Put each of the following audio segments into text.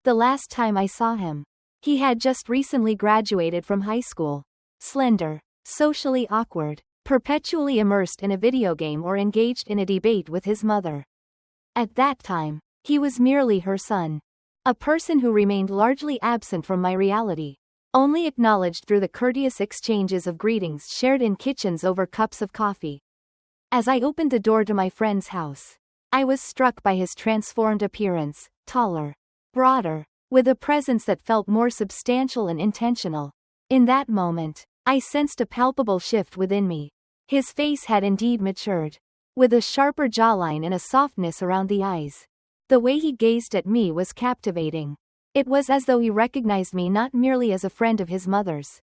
the last time I saw him. He had just recently graduated from high school. Slender, socially awkward, perpetually immersed in a video game or engaged in a debate with his mother. At that time, he was merely her son. A person who remained largely absent from my reality, only acknowledged through the courteous exchanges of greetings shared in kitchens over cups of coffee. As I opened the door to my friend's house, I was struck by his transformed appearance, taller, broader, with a presence that felt more substantial and intentional. In that moment, I sensed a palpable shift within me. His face had indeed matured, with a sharper jawline and a softness around the eyes. The way he gazed at me was captivating. It was as though he recognized me not merely as a friend of his mother's,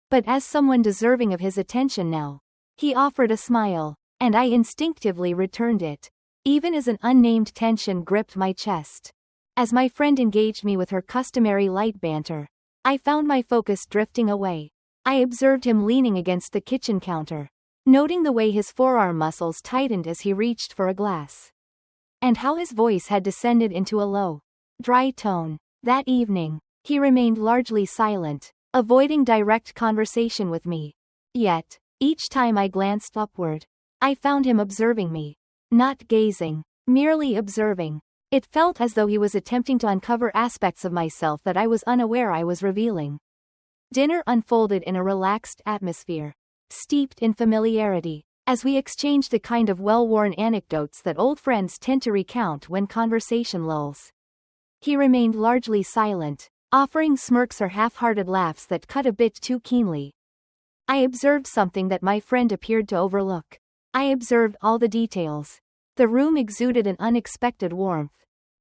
but as someone deserving of his attention now. He offered a smile, and I instinctively returned it, even as an unnamed tension gripped my chest. As my friend engaged me with her customary light banter, I found my focus drifting away. I observed him leaning against the kitchen counter, noting the way his forearm muscles tightened as he reached for a glass, and how his voice had descended into a low, dry tone. That evening, he remained largely silent, avoiding direct conversation with me. Yet, each time I glanced upward, I found him observing me. Not gazing, merely observing. It felt as though he was attempting to uncover aspects of myself that I was unaware I was revealing. Dinner unfolded in a relaxed atmosphere, steeped in familiarity, as we exchanged the kind of well-worn anecdotes that old friends tend to recount when conversation lulls. He remained largely silent, offering smirks or half-hearted laughs that cut a bit too keenly. I observed something that my friend appeared to overlook. I observed all the details. The room exuded an unexpected warmth.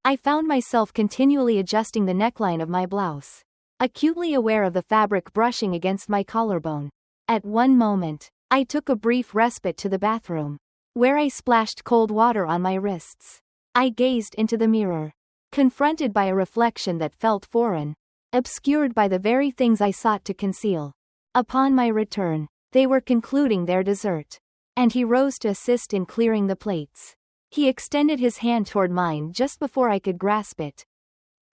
I found myself continually adjusting the neckline of my blouse, acutely aware of the fabric brushing against my collarbone. At one moment, I took a brief respite to the bathroom, where I splashed cold water on my wrists. I gazed into the mirror, confronted by a reflection that felt foreign, obscured by the very things I sought to conceal. Upon my return, they were concluding their dessert, and he rose to assist in clearing the plates. He extended his hand toward mine just before I could grasp it,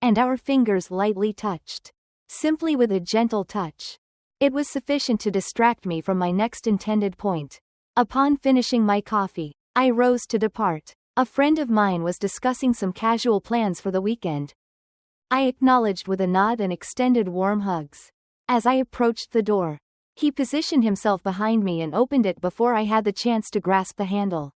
and our fingers lightly touched. Simply with a gentle touch. It was sufficient to distract me from my next intended point. Upon finishing my coffee, I rose to depart. A friend of mine was discussing some casual plans for the weekend. I acknowledged with a nod and extended warm hugs. As I approached the door, he positioned himself behind me and opened it before I had the chance to grasp the handle.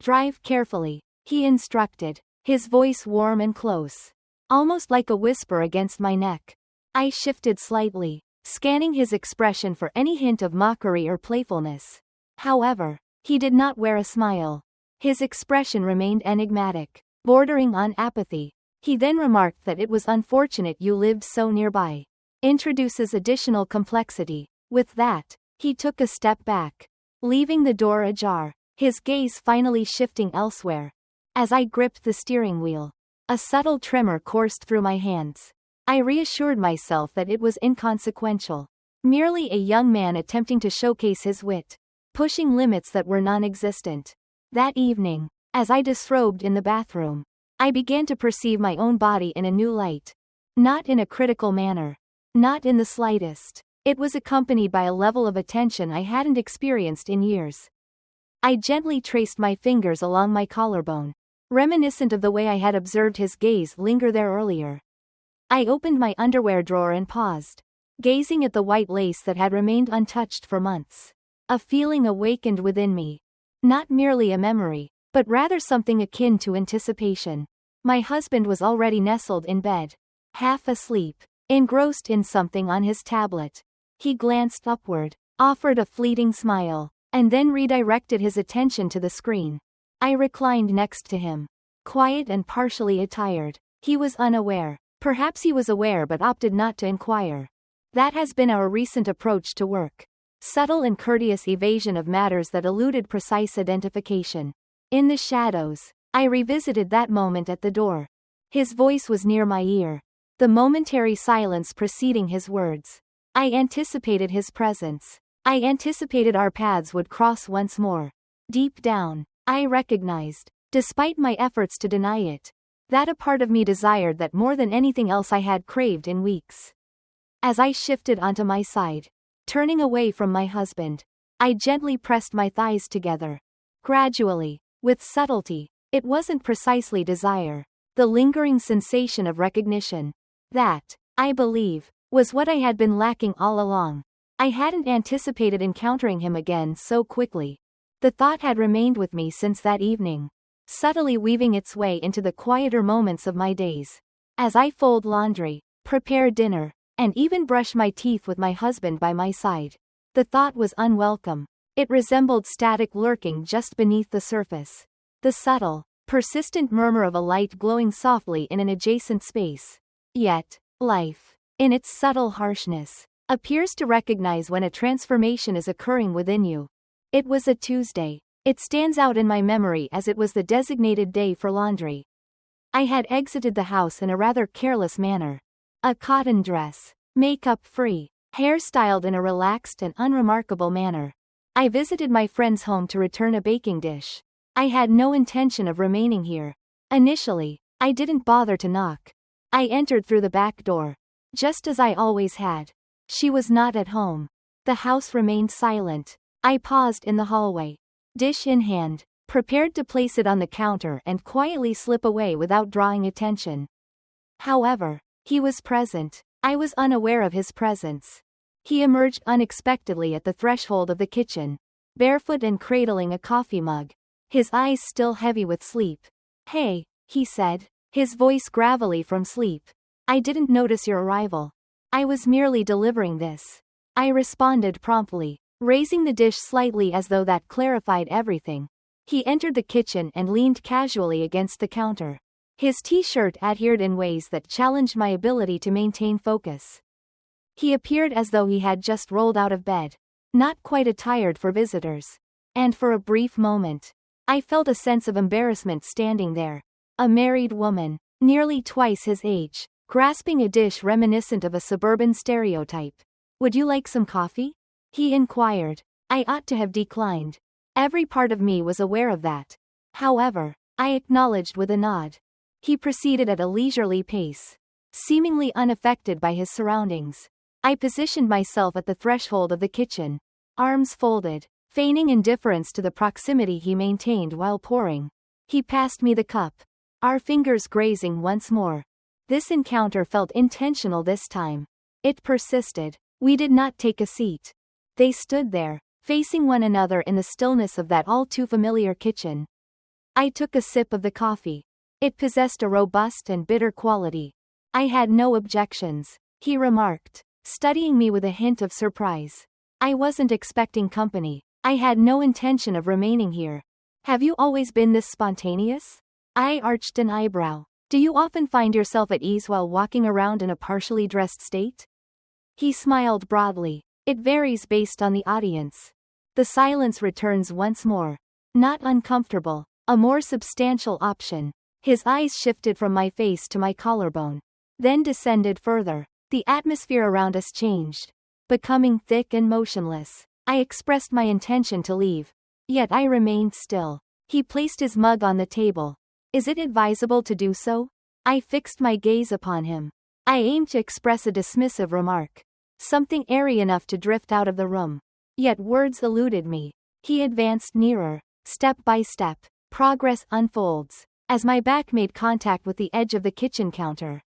"Drive carefully," he instructed, his voice warm and close, almost like a whisper against my neck. I shifted slightly, scanning his expression for any hint of mockery or playfulness. However, he did not wear a smile. His expression remained enigmatic, bordering on apathy. He then remarked that it was unfortunate you lived so nearby. Introduces additional complexity. With that, he took a step back, leaving the door ajar, his gaze finally shifting elsewhere. As I gripped the steering wheel, a subtle tremor coursed through my hands. I reassured myself that it was inconsequential. Merely a young man attempting to showcase his wit, pushing limits that were non-existent. That evening, as I disrobed in the bathroom, I began to perceive my own body in a new light. Not in a critical manner. Not in the slightest. It was accompanied by a level of attention I hadn't experienced in years. I gently traced my fingers along my collarbone, reminiscent of the way I had observed his gaze linger there earlier. I opened my underwear drawer and paused, gazing at the white lace that had remained untouched for months. A feeling awakened within me. Not merely a memory, but rather something akin to anticipation. My husband was already nestled in bed, half asleep, engrossed in something on his tablet. He glanced upward, offered a fleeting smile, and then redirected his attention to the screen. I reclined next to him, quiet and partially attired. He was unaware. Perhaps he was aware but opted not to inquire. That has been our recent approach to work. Subtle and courteous evasion of matters that eluded precise identification. In the shadows, I revisited that moment at the door. His voice was near my ear, the momentary silence preceding his words. I anticipated his presence. I anticipated our paths would cross once more. Deep down, I recognized, despite my efforts to deny it, That a part of me desired that more than anything else I had craved in weeks. As I shifted onto my side, turning away from my husband, I gently pressed my thighs together. Gradually, with subtlety, it wasn't precisely desire, the lingering sensation of recognition. That, I believe, was what I had been lacking all along. I hadn't anticipated encountering him again so quickly. The thought had remained with me since that evening, subtly weaving its way into the quieter moments of my days. As I fold laundry, prepare dinner, and even brush my teeth with my husband by my side, the thought was unwelcome. It resembled static lurking just beneath the surface. The subtle, persistent murmur of a light glowing softly in an adjacent space. Yet, life, in its subtle harshness, appears to recognize when a transformation is occurring within you. It was a Tuesday. It stands out in my memory as it was the designated day for laundry. I had exited the house in a rather careless manner. A cotton dress, makeup-free, hairstyled in a relaxed and unremarkable manner. I visited my friend's home to return a baking dish. I had no intention of remaining here. Initially, I didn't bother to knock. I entered through the back door, just as I always had. She was not at home. The house remained silent. I paused in the hallway, dish in hand, prepared to place it on the counter and quietly slip away without drawing attention. However, he was present. I was unaware of his presence. He emerged unexpectedly at the threshold of the kitchen, barefoot and cradling a coffee mug, his eyes still heavy with sleep. "Hey," he said, his voice gravelly from sleep. "I didn't notice your arrival. I was merely delivering this." I responded promptly, raising the dish slightly as though that clarified everything. He entered the kitchen and leaned casually against the counter. His t-shirt adhered in ways that challenged my ability to maintain focus. He appeared as though he had just rolled out of bed, not quite attired for visitors. And for a brief moment, I felt a sense of embarrassment standing there. A married woman, nearly twice his age, grasping a dish reminiscent of a suburban stereotype. "Would you like some coffee?" he inquired. I ought to have declined. Every part of me was aware of that. However, I acknowledged with a nod. He proceeded at a leisurely pace, seemingly unaffected by his surroundings. I positioned myself at the threshold of the kitchen, arms folded, feigning indifference to the proximity he maintained while pouring. He passed me the cup, our fingers grazing once more. This encounter felt intentional this time. It persisted. We did not take a seat. They stood there, facing one another in the stillness of that all-too-familiar kitchen. I took a sip of the coffee. It possessed a robust and bitter quality. "I had no objections," he remarked, studying me with a hint of surprise. "I wasn't expecting company. I had no intention of remaining here." "Have you always been this spontaneous?" I arched an eyebrow. "Do you often find yourself at ease while walking around in a partially dressed state?" He smiled broadly. "It varies based on the audience." The silence returns once more. Not uncomfortable, a more substantial option. His eyes shifted from my face to my collarbone, then descended further. The atmosphere around us changed, becoming thick and motionless. I expressed my intention to leave, yet I remained still. He placed his mug on the table. "Is it advisable to do so?" I fixed my gaze upon him. I aimed to express a dismissive remark, something airy enough to drift out of the room. Yet words eluded me. He advanced nearer, step by step. Progress unfolds, as my back made contact with the edge of the kitchen counter.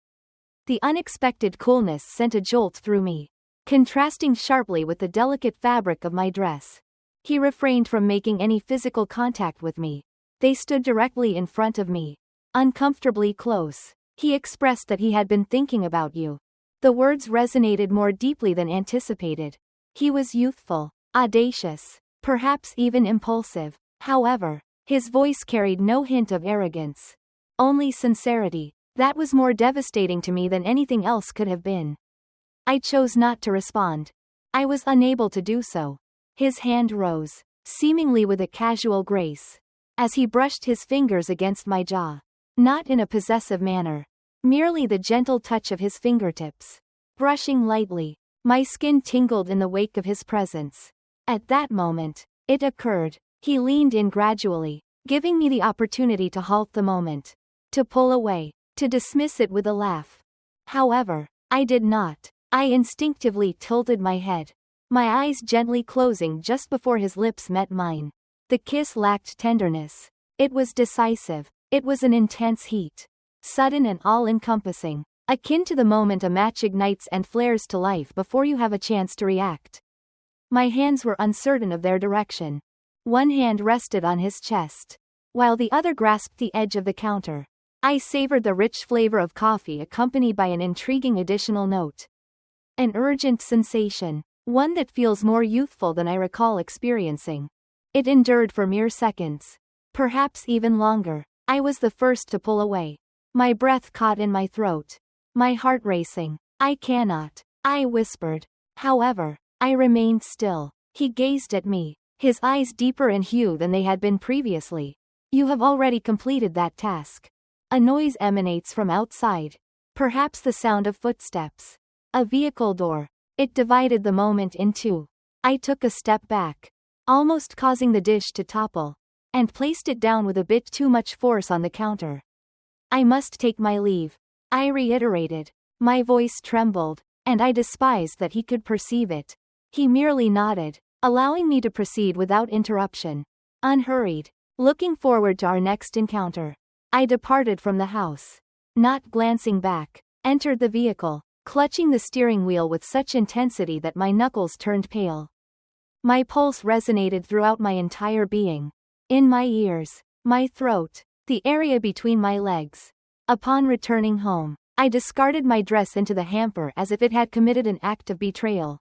The unexpected coolness sent a jolt through me, contrasting sharply with the delicate fabric of my dress. He refrained from making any physical contact with me. They stood directly in front of me, uncomfortably close. "He expressed that he had been thinking about you." The words resonated more deeply than anticipated. He was youthful, audacious, perhaps even impulsive. However, his voice carried no hint of arrogance, only sincerity. That was more devastating to me than anything else could have been. I chose not to respond. I was unable to do so. His hand rose, seemingly with a casual grace, as he brushed his fingers against my jaw. Not in a possessive manner, merely the gentle touch of his fingertips. Brushing lightly, my skin tingled in the wake of his presence. At that moment, it occurred. He leaned in gradually, giving me the opportunity to halt the moment. to pull away, to dismiss it with a laugh. However, I did not. I instinctively tilted my head, my eyes gently closing just before his lips met mine. The kiss lacked tenderness. It was decisive. It was an intense heat. Sudden and all-encompassing. Akin to the moment a match ignites and flares to life before you have a chance to react. My hands were uncertain of their direction. One hand rested on his chest, while the other grasped the edge of the counter. I savored the rich flavor of coffee accompanied by an intriguing additional note. An urgent sensation, one that feels more youthful than I recall experiencing. It endured for mere seconds. Perhaps even longer. I was the first to pull away. My breath caught in my throat. My heart racing. I cannot. I whispered. However, I remained still. He gazed at me, his eyes deeper in hue than they had been previously. You have already completed that task. A noise emanates from outside. Perhaps the sound of footsteps. A vehicle door. It divided the moment in two. I took a step back, almost causing the dish to topple, and placed it down with a bit too much force on the counter. I must take my leave, I reiterated. My voice trembled, and I despised that he could perceive it. He merely nodded, allowing me to proceed without interruption. Unhurried, looking forward to our next encounter, I departed from the house. Not glancing back, entered the vehicle, clutching the steering wheel with such intensity that my knuckles turned pale. My pulse resonated throughout my entire being. In my ears, my throat, the area between my legs. Upon returning home, I discarded my dress into the hamper as if it had committed an act of betrayal.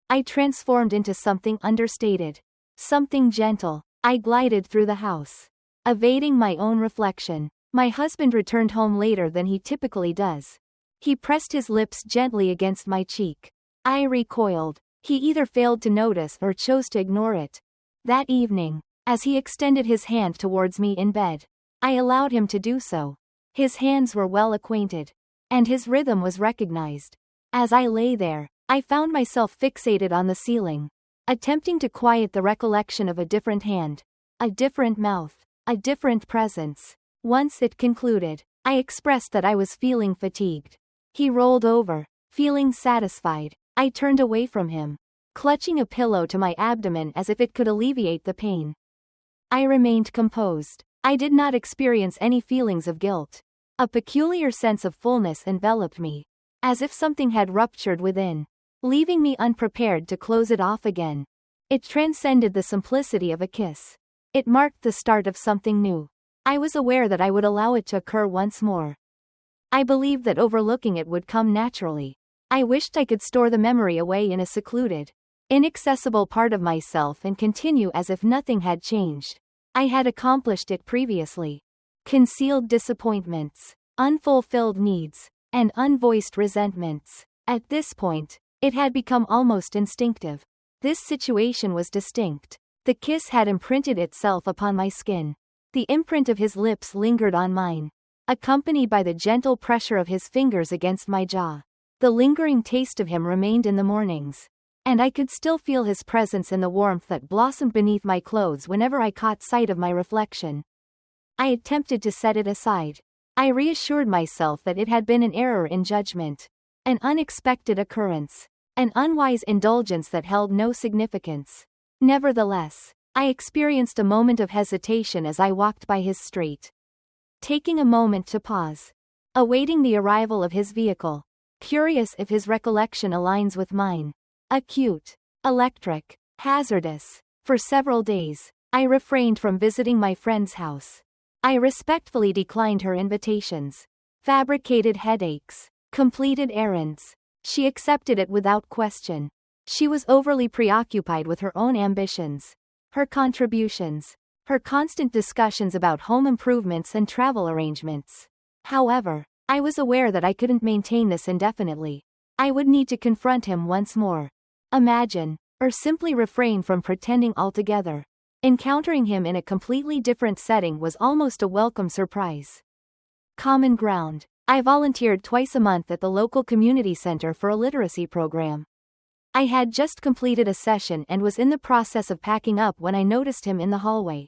I transformed into something understated, something gentle. I glided through the house, evading my own reflection. My husband returned home later than he typically does. He pressed his lips gently against my cheek. I recoiled. He either failed to notice or chose to ignore it. That evening, as he extended his hand towards me in bed, I allowed him to do so. His hands were well acquainted, and his rhythm was recognized. As I lay there, I found myself fixated on the ceiling, attempting to quiet the recollection of a different hand, a different mouth, a different presence. Once it concluded, I expressed that I was feeling fatigued. He rolled over, feeling satisfied. I turned away from him, clutching a pillow to my abdomen as if it could alleviate the pain. I remained composed. I did not experience any feelings of guilt. A peculiar sense of fullness enveloped me, as if something had ruptured within, leaving me unprepared to close it off again. It transcended the simplicity of a kiss. It marked the start of something new. I was aware that I would allow it to occur once more. I believed that overlooking it would come naturally. I wished I could store the memory away in a secluded, inaccessible part of myself and continue as if nothing had changed. I had accomplished it previously. Concealed disappointments, unfulfilled needs, and unvoiced resentments. At this point, it had become almost instinctive. This situation was distinct. The kiss had imprinted itself upon my skin. The imprint of his lips lingered on mine, accompanied by the gentle pressure of his fingers against my jaw. The lingering taste of him remained in the mornings, and I could still feel his presence in the warmth that blossomed beneath my clothes whenever I caught sight of my reflection. I attempted to set it aside. I reassured myself that it had been an error in judgment, an unexpected occurrence, an unwise indulgence that held no significance. Nevertheless, I experienced a moment of hesitation as I walked by his street, taking a moment to pause, awaiting the arrival of his vehicle, curious if his recollection aligns with mine. Acute, electric, hazardous. For several days, I refrained from visiting my friend's house. I respectfully declined her invitations. Fabricated headaches, completed errands. She accepted it without question. She was overly preoccupied with her own ambitions, her contributions, her constant discussions about home improvements and travel arrangements. However, I was aware that I couldn't maintain this indefinitely. I would need to confront him once more. Imagine, or simply refrain from pretending altogether. Encountering him in a completely different setting was almost a welcome surprise. Common ground. I volunteered twice a month at the local community center for a literacy program. I had just completed a session and was in the process of packing up when I noticed him in the hallway,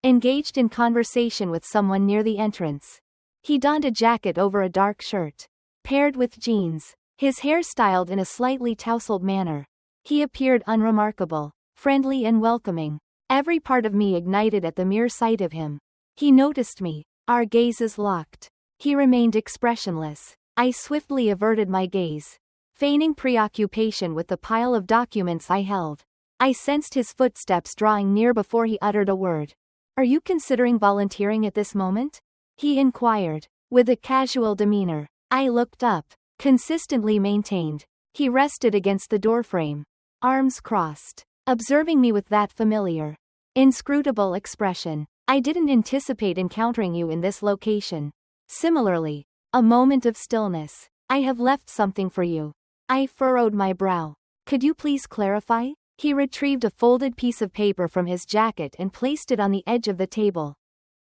engaged in conversation with someone near the entrance. He donned a jacket over a dark shirt, paired with jeans, his hair styled in a slightly tousled manner. He appeared unremarkable, friendly and welcoming. Every part of me ignited at the mere sight of him. He noticed me. Our gazes locked. He remained expressionless. I swiftly averted my gaze, feigning preoccupation with the pile of documents I held. I sensed his footsteps drawing near before he uttered a word. "Are you considering volunteering at this moment?" he inquired, with a casual demeanor. I looked up, consistently maintained. He rested against the doorframe, arms crossed, observing me with that familiar, inscrutable expression. "I didn't anticipate encountering you in this location." Similarly, a moment of stillness. "I have left something for you." I furrowed my brow. "Could you please clarify?" He retrieved a folded piece of paper from his jacket and placed it on the edge of the table.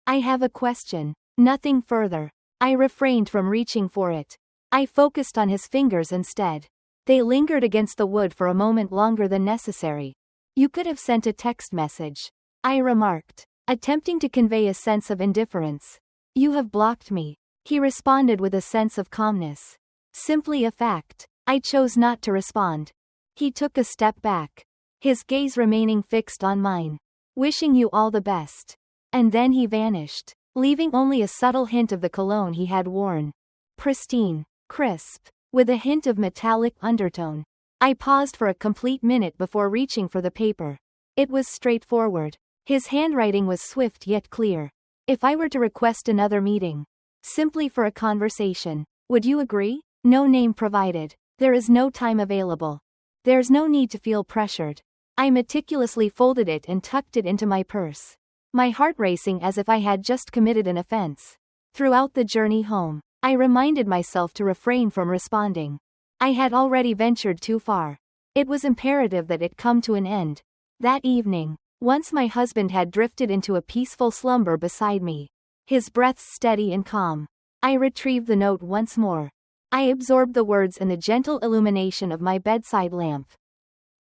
"I have a question." Nothing further. I refrained from reaching for it. I focused on his fingers instead. They lingered against the wood for a moment longer than necessary. "You could have sent a text message," I remarked, attempting to convey a sense of indifference. "You have blocked me," he responded with a sense of calmness. "Simply a fact." I chose not to respond. He took a step back, his gaze remaining fixed on mine. "Wishing you all the best." And then he vanished, leaving only a subtle hint of the cologne he had worn. Pristine, crisp, with a hint of metallic undertone. I paused for a complete minute before reaching for the paper. It was straightforward. His handwriting was swift yet clear. "If I were to request another meeting, simply for a conversation, would you agree? No name provided. There is no time available. There's no need to feel pressured." I meticulously folded it and tucked it into my purse, my heart racing as if I had just committed an offense. Throughout the journey home, I reminded myself to refrain from responding. I had already ventured too far. It was imperative that it come to an end. That evening, once my husband had drifted into a peaceful slumber beside me, his breath steady and calm, I retrieved the note once more. I absorbed the words in the gentle illumination of my bedside lamp.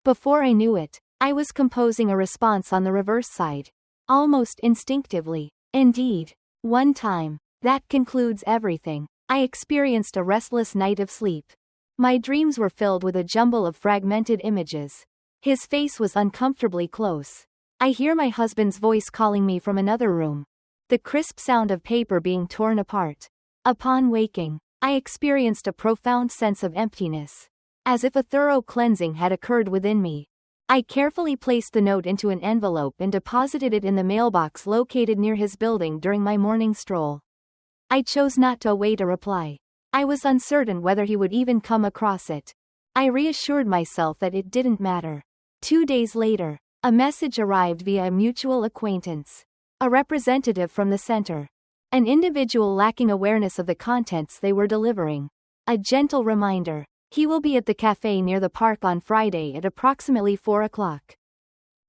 Before I knew it, I was composing a response on the reverse side, almost instinctively. Indeed, one time, that concludes everything. I experienced a restless night of sleep. My dreams were filled with a jumble of fragmented images. His face was uncomfortably close. I hear my husband's voice calling me from another room, the crisp sound of paper being torn apart. Upon waking, I experienced a profound sense of emptiness, as if a thorough cleansing had occurred within me. I carefully placed the note into an envelope and deposited it in the mailbox located near his building during my morning stroll. I chose not to await a reply. I was uncertain whether he would even come across it. I reassured myself that it didn't matter. 2 days later, a message arrived via a mutual acquaintance. A representative from the center. An individual lacking awareness of the contents they were delivering. A gentle reminder. He will be at the cafe near the park on Friday at approximately 4 o'clock.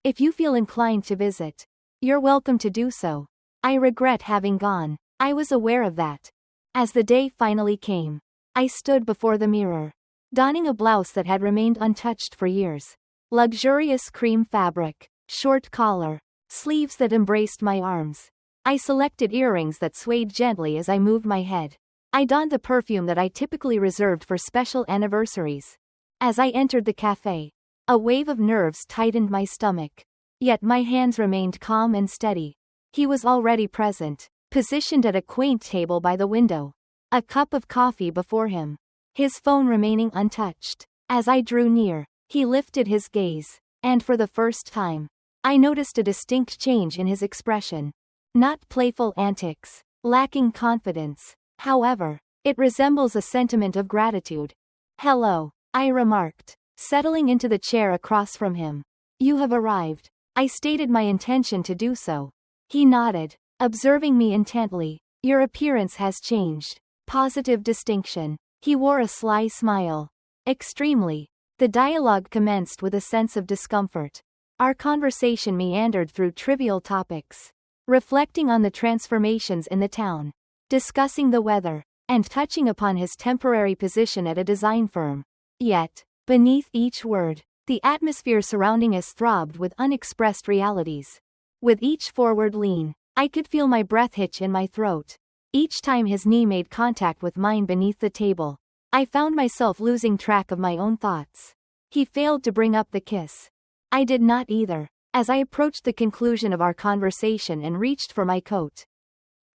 If you feel inclined to visit, you're welcome to do so. I regret having gone. I was aware of that. As the day finally came, I stood before the mirror, donning a blouse that had remained untouched for years. Luxurious cream fabric, short collar, sleeves that embraced my arms. I selected earrings that swayed gently as I moved my head. I donned the perfume that I typically reserved for special anniversaries. As I entered the cafe, a wave of nerves tightened my stomach. Yet my hands remained calm and steady. He was already present, positioned at a quaint table by the window, a cup of coffee before him, his phone remaining untouched. As I drew near, he lifted his gaze, and for the first time, I noticed a distinct change in his expression. Not playful antics, lacking confidence. However, it resembles a sentiment of gratitude. "Hello," I remarked, settling into the chair across from him. "You have arrived." I stated my intention to do so. He nodded, observing me intently. "Your appearance has changed." Positive distinction. He wore a sly smile. "Extremely." The dialogue commenced with a sense of discomfort. Our conversation meandered through trivial topics, reflecting on the transformations in the town, discussing the weather, and touching upon his temporary position at a design firm. Yet, beneath each word, the atmosphere surrounding us throbbed with unexpressed realities. With each forward lean, I could feel my breath hitch in my throat. Each time his knee made contact with mine beneath the table, I found myself losing track of my own thoughts. He failed to bring up the kiss. I did not either. As I approached the conclusion of our conversation and reached for my coat,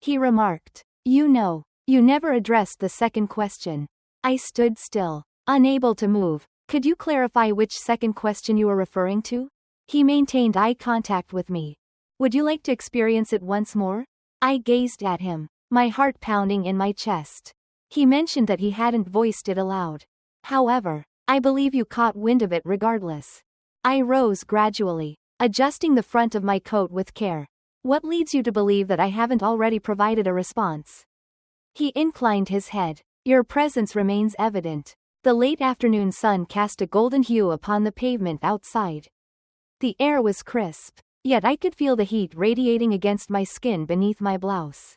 he remarked, "You know, you never addressed the second question." I stood still, unable to move. "Could you clarify which second question you were referring to?" He maintained eye contact with me. "Would you like to experience it once more?" I gazed at him, my heart pounding in my chest. He mentioned that he hadn't voiced it aloud. "However, I believe you caught wind of it regardless." I rose gradually, adjusting the front of my coat with care. "What leads you to believe that I haven't already provided a response?" He inclined his head. "Your presence remains evident." The late afternoon sun cast a golden hue upon the pavement outside. The air was crisp, yet I could feel the heat radiating against my skin beneath my blouse.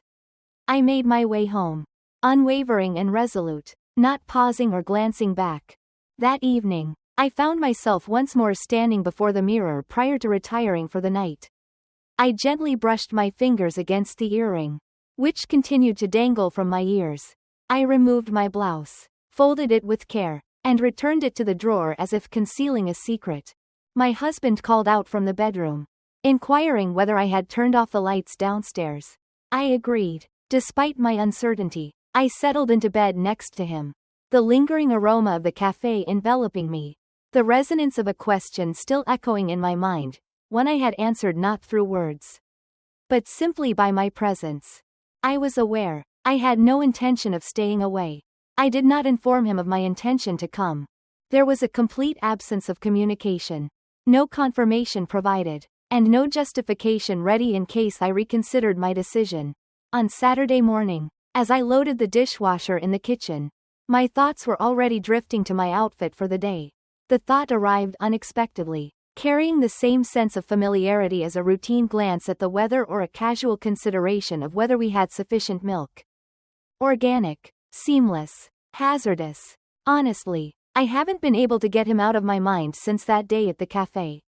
I made my way home, unwavering and resolute, not pausing or glancing back. That evening, I found myself once more standing before the mirror prior to retiring for the night. I gently brushed my fingers against the earring, which continued to dangle from my ears. I removed my blouse, folded it with care, and returned it to the drawer as if concealing a secret. My husband called out from the bedroom, inquiring whether I had turned off the lights downstairs. I agreed. Despite my uncertainty, I settled into bed next to him, the lingering aroma of the cafe enveloping me, the resonance of a question still echoing in my mind, one I had answered not through words, but simply by my presence. I was aware. I had no intention of staying away. I did not inform him of my intention to come. There was a complete absence of communication, no confirmation provided, and no justification ready in case I reconsidered my decision. On Saturday morning, as I loaded the dishwasher in the kitchen, my thoughts were already drifting to my outfit for the day. The thought arrived unexpectedly, carrying the same sense of familiarity as a routine glance at the weather or a casual consideration of whether we had sufficient milk. Organic, seamless, hazardous. Honestly, I haven't been able to get him out of my mind since that day at the cafe.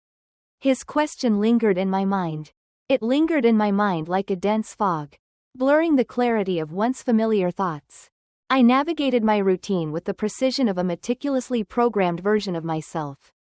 His question lingered in my mind. It lingered in my mind like a dense fog, blurring the clarity of once familiar thoughts. I navigated my routine with the precision of a meticulously programmed version of myself,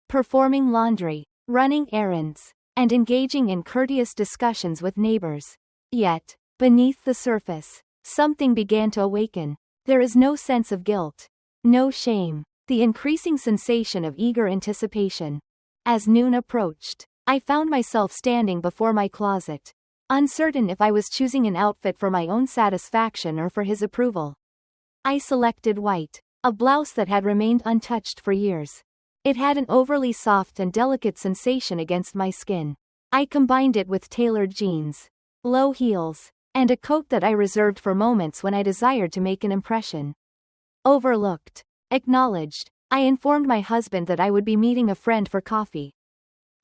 performing laundry, running errands, and engaging in courteous discussions with neighbors. Yet, beneath the surface, something began to awaken. There is no sense of guilt, no shame, the increasing sensation of eager anticipation. As noon approached, I found myself standing before my closet, uncertain if I was choosing an outfit for my own satisfaction or for his approval. I selected white, a blouse that had remained untouched for years. It had an overly soft and delicate sensation against my skin. I combined it with tailored jeans, low heels, and a coat that I reserved for moments when I desired to make an impression. Overlooked. Acknowledged. I informed my husband that I would be meeting a friend for coffee.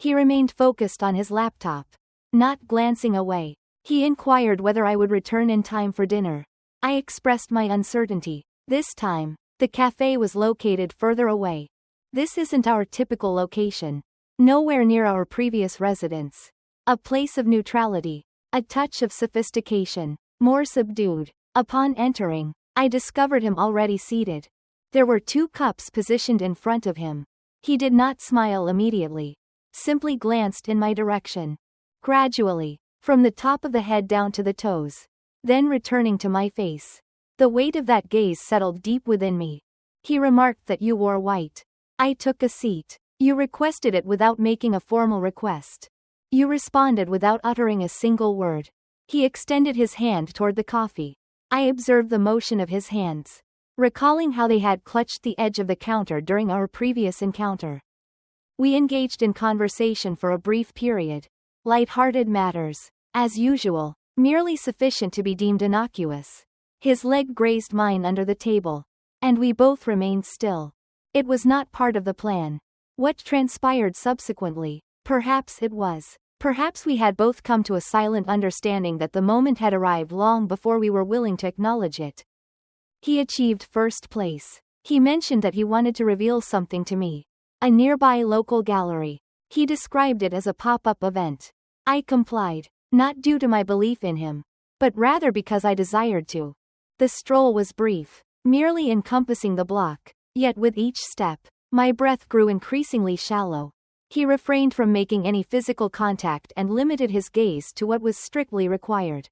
He remained focused on his laptop, not glancing away. He inquired whether I would return in time for dinner. I expressed my uncertainty. This time, the cafe was located further away. This isn't our typical location. Nowhere near our previous residence. A place of neutrality. A touch of sophistication. More subdued. Upon entering, I discovered him already seated. There were 2 cups positioned in front of him. He did not smile immediately, simply glanced in my direction. Gradually, from the top of the head down to the toes, then returning to my face. The weight of that gaze settled deep within me. He remarked that you wore white. I took a seat. You requested it without making a formal request. You responded without uttering a single word. He extended his hand toward the coffee. I observed the motion of his hands, recalling how they had clutched the edge of the counter during our previous encounter. We engaged in conversation for a brief period. Light-hearted matters, as usual, merely sufficient to be deemed innocuous. His leg grazed mine under the table, and we both remained still. It was not part of the plan. What transpired subsequently? Perhaps it was. Perhaps we had both come to a silent understanding that the moment had arrived long before we were willing to acknowledge it. He achieved first place. He mentioned that he wanted to reveal something to me. A nearby local gallery. He described it as a pop-up event. I complied, not due to my belief in him, but rather because I desired to. The stroll was brief, merely encompassing the block, yet with each step, my breath grew increasingly shallow. He refrained from making any physical contact and limited his gaze to what was strictly required.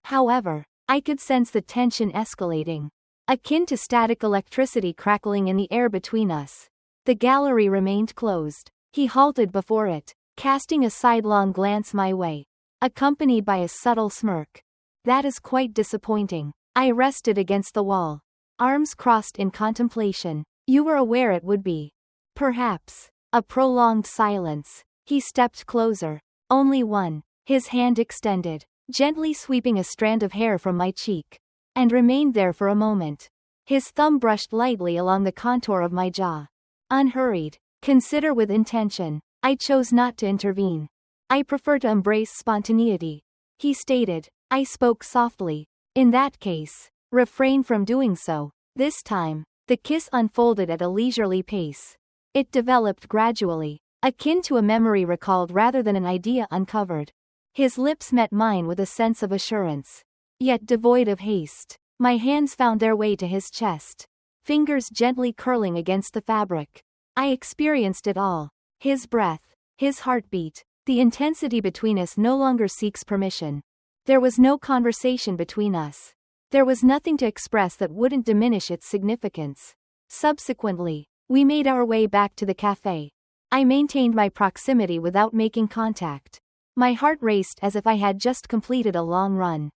However, I could sense the tension escalating, akin to static electricity crackling in the air between us. The gallery remained closed. He halted before it, casting a sidelong glance my way, accompanied by a subtle smirk. That is quite disappointing. I rested against the wall, arms crossed in contemplation. You were aware it would be. Perhaps. A prolonged silence. He stepped closer. Only one. His hand extended, gently sweeping a strand of hair from my cheek, and remained there for a moment. His thumb brushed lightly along the contour of my jaw. Unhurried. Consider with intention. I chose not to intervene. I prefer to embrace spontaneity, he stated. I spoke softly. In that case, refrain from doing so. This time, the kiss unfolded at a leisurely pace. It developed gradually, akin to a memory recalled rather than an idea uncovered. His lips met mine with a sense of assurance, yet devoid of haste. My hands found their way to his chest, fingers gently curling against the fabric. I experienced it all. His breath, his heartbeat. The intensity between us no longer seeks permission. There was no conversation between us. There was nothing to express that wouldn't diminish its significance. Subsequently, we made our way back to the cafe. I maintained my proximity without making contact. My heart raced as if I had just completed a long run.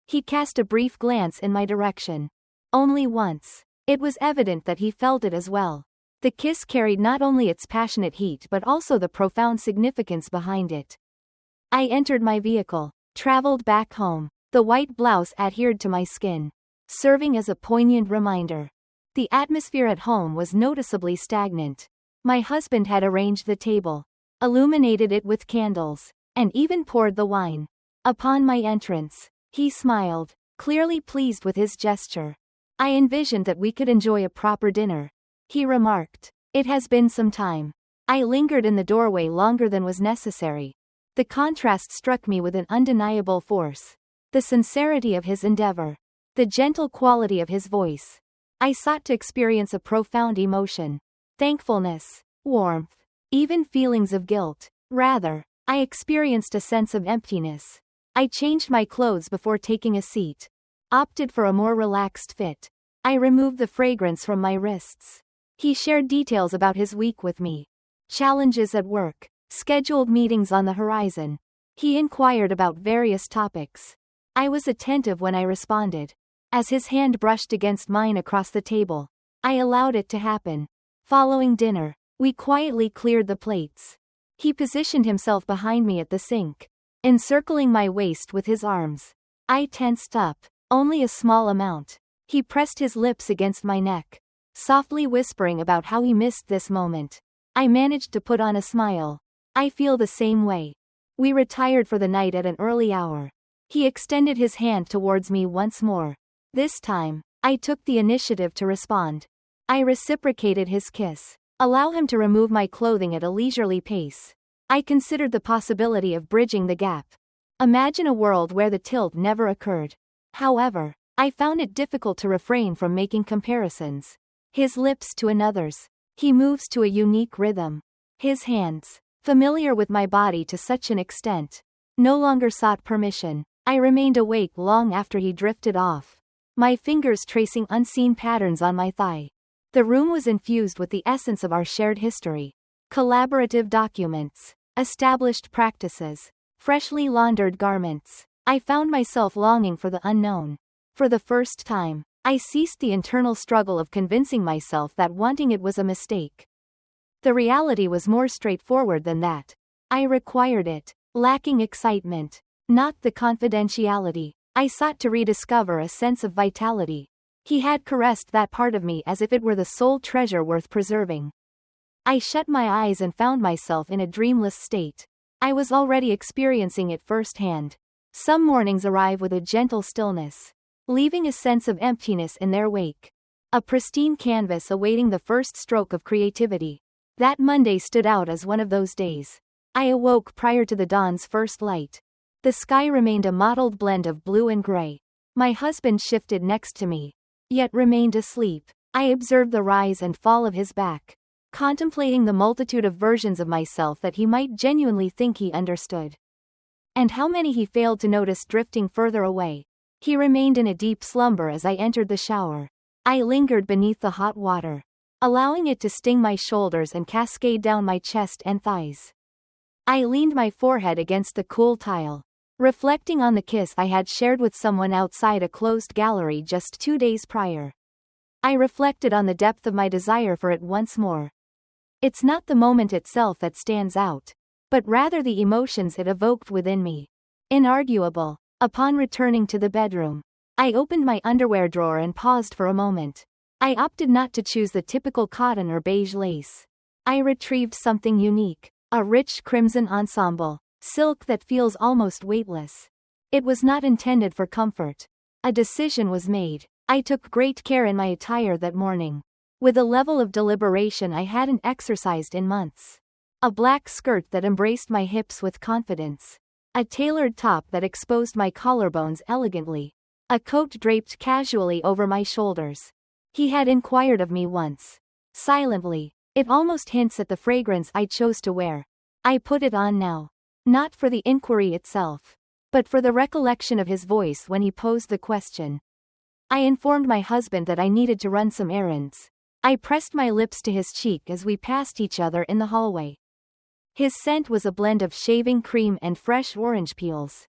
He cast a brief glance in my direction. Only once. It was evident that he felt it as well. The kiss carried not only its passionate heat but also the profound significance behind it. I entered my vehicle, traveled back home. The white blouse adhered to my skin, serving as a poignant reminder. The atmosphere at home was noticeably stagnant. My husband had arranged the table, illuminated it with candles, and even poured the wine. Upon my entrance, he smiled, clearly pleased with his gesture. I envisioned that we could enjoy a proper dinner. He remarked, "It has been some time." I lingered in the doorway longer than was necessary. The contrast struck me with an undeniable force. The sincerity of his endeavor, the gentle quality of his voice. I sought to experience a profound emotion. Thankfulness, warmth, even feelings of guilt. Rather, I experienced a sense of emptiness. I changed my clothes before taking a seat, opted for a more relaxed fit. I removed the fragrance from my wrists. He shared details about his week with me. Challenges at work, scheduled meetings on the horizon. He inquired about various topics. I was attentive when I responded. As his hand brushed against mine across the table, I allowed it to happen. Following dinner, we quietly cleared the plates. He positioned himself behind me at the sink, encircling my waist with his arms. I tensed up, only a small amount. He pressed his lips against my neck, softly whispering about how he missed this moment. I managed to put on a smile. I feel the same way. We retired for the night at an early hour. He extended his hand towards me once more. This time, I took the initiative to respond. I reciprocated his kiss. Allow him to remove my clothing at a leisurely pace. I considered the possibility of bridging the gap. Imagine a world where the tilt never occurred. However, I found it difficult to refrain from making comparisons. His lips to another's. He moves to a unique rhythm. His hands, familiar with my body to such an extent, no longer sought permission. I remained awake long after he drifted off, my fingers tracing unseen patterns on my thigh. The room was infused with the essence of our shared history. Collaborative documents, established practices, freshly laundered garments. I found myself longing for the unknown. For the first time, I ceased the internal struggle of convincing myself that wanting it was a mistake. The reality was more straightforward than that. I required it, lacking excitement, not the confidentiality. I sought to rediscover a sense of vitality. He had caressed that part of me as if it were the sole treasure worth preserving. I shut my eyes and found myself in a dreamless state. I was already experiencing it firsthand. Some mornings arrive with a gentle stillness, leaving a sense of emptiness in their wake. A pristine canvas awaiting the first stroke of creativity. That Monday stood out as one of those days. I awoke prior to the dawn's first light. The sky remained a mottled blend of blue and gray. My husband shifted next to me, yet remained asleep. I observed the rise and fall of his back, contemplating the multitude of versions of myself that he might genuinely think he understood. And how many he failed to notice drifting further away. He remained in a deep slumber as I entered the shower. I lingered beneath the hot water, allowing it to sting my shoulders and cascade down my chest and thighs. I leaned my forehead against the cool tile, reflecting on the kiss I had shared with someone outside a closed gallery just 2 days prior. I reflected on the depth of my desire for it once more. It's not the moment itself that stands out, but rather the emotions it evoked within me. Inarguable. Upon returning to the bedroom, I opened my underwear drawer and paused for a moment. I opted not to choose the typical cotton or beige lace. I retrieved something unique, a rich crimson ensemble, silk that feels almost weightless. It was not intended for comfort. A decision was made. I took great care in my attire that morning, with a level of deliberation I hadn't exercised in months. A black skirt that embraced my hips with confidence. A tailored top that exposed my collarbones elegantly. A coat draped casually over my shoulders. He had inquired of me once, silently. It almost hints at the fragrance I chose to wear. I put it on now. Not for the inquiry itself, but for the recollection of his voice when he posed the question. I informed my husband that I needed to run some errands. I pressed my lips to his cheek as we passed each other in the hallway. His scent was a blend of shaving cream and fresh orange peels.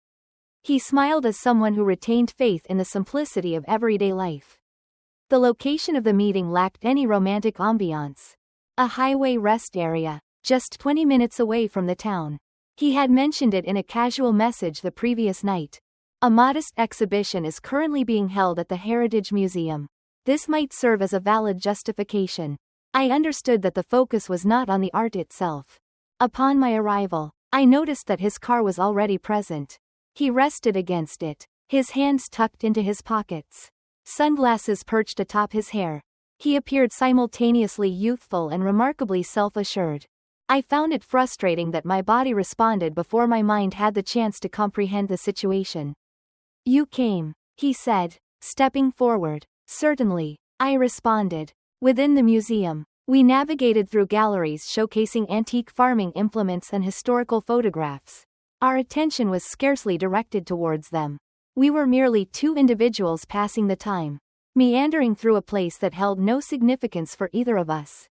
He smiled as someone who retained faith in the simplicity of everyday life. The location of the meeting lacked any romantic ambiance. A highway rest area, just 20 minutes away from the town. He had mentioned it in a casual message the previous night. A modest exhibition is currently being held at the Heritage Museum. This might serve as a valid justification. I understood that the focus was not on the art itself. Upon my arrival, I noticed that his car was already present. He rested against it, his hands tucked into his pockets. Sunglasses perched atop his hair. He appeared simultaneously youthful and remarkably self-assured. I found it frustrating that my body responded before my mind had the chance to comprehend the situation. "You came," he said, stepping forward. "Certainly," I responded. Within the museum, we navigated through galleries showcasing antique farming implements and historical photographs. Our attention was scarcely directed towards them. We were merely two individuals passing the time, meandering through a place that held no significance for either of us,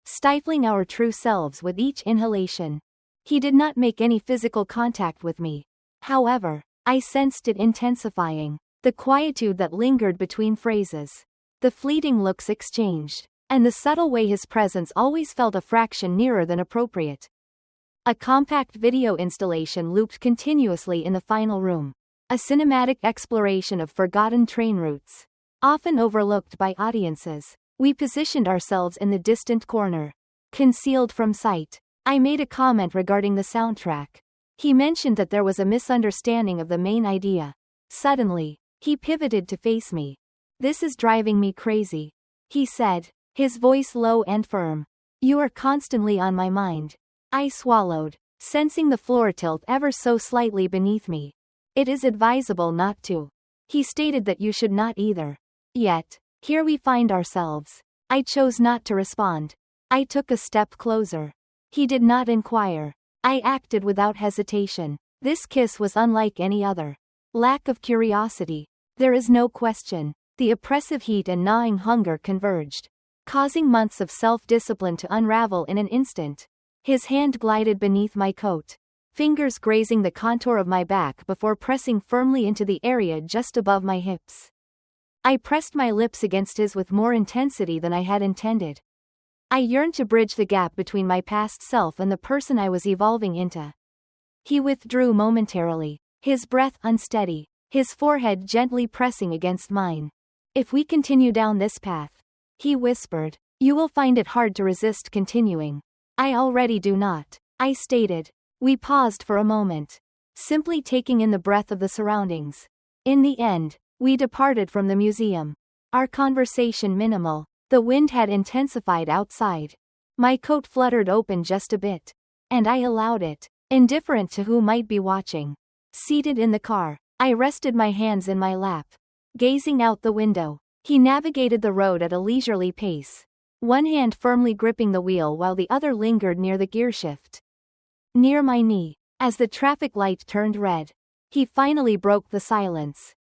stifling our true selves with each inhalation. He did not make any physical contact with me. However, I sensed it intensifying, the quietude that lingered between phrases, the fleeting looks exchanged, and the subtle way his presence always felt a fraction nearer than appropriate. A compact video installation looped continuously in the final room, a cinematic exploration of forgotten train routes, often overlooked by audiences. We positioned ourselves in the distant corner, concealed from sight. I made a comment regarding the soundtrack. He mentioned that there was a misunderstanding of the main idea. Suddenly, he pivoted to face me. "This is driving me crazy," he said, his voice low and firm. "You are constantly on my mind." I swallowed, sensing the floor tilt ever so slightly beneath me. "It is advisable not to." He stated that you should not either. Yet, here we find ourselves. I chose not to respond. I took a step closer. He did not inquire. I acted without hesitation. This kiss was unlike any other. Lack of curiosity. There is no question. The oppressive heat and gnawing hunger converged, causing months of self-discipline to unravel in an instant. His hand glided beneath my coat, fingers grazing the contour of my back before pressing firmly into the area just above my hips. I pressed my lips against his with more intensity than I had intended. I yearned to bridge the gap between my past self and the person I was evolving into. He withdrew momentarily, his breath unsteady, his forehead gently pressing against mine. "If we continue down this path," he whispered, "you will find it hard to resist continuing." "I already do not," I stated. We paused for a moment, simply taking in the breath of the surroundings. In the end, we departed from the museum. Our conversation minimal. The wind had intensified outside. My coat fluttered open just a bit, and I allowed it, indifferent to who might be watching. Seated in the car, I rested my hands in my lap. Gazing out the window, he navigated the road at a leisurely pace, one hand firmly gripping the wheel while the other lingered near the gearshift. Near my knee, as the traffic light turned red, he finally broke the silence.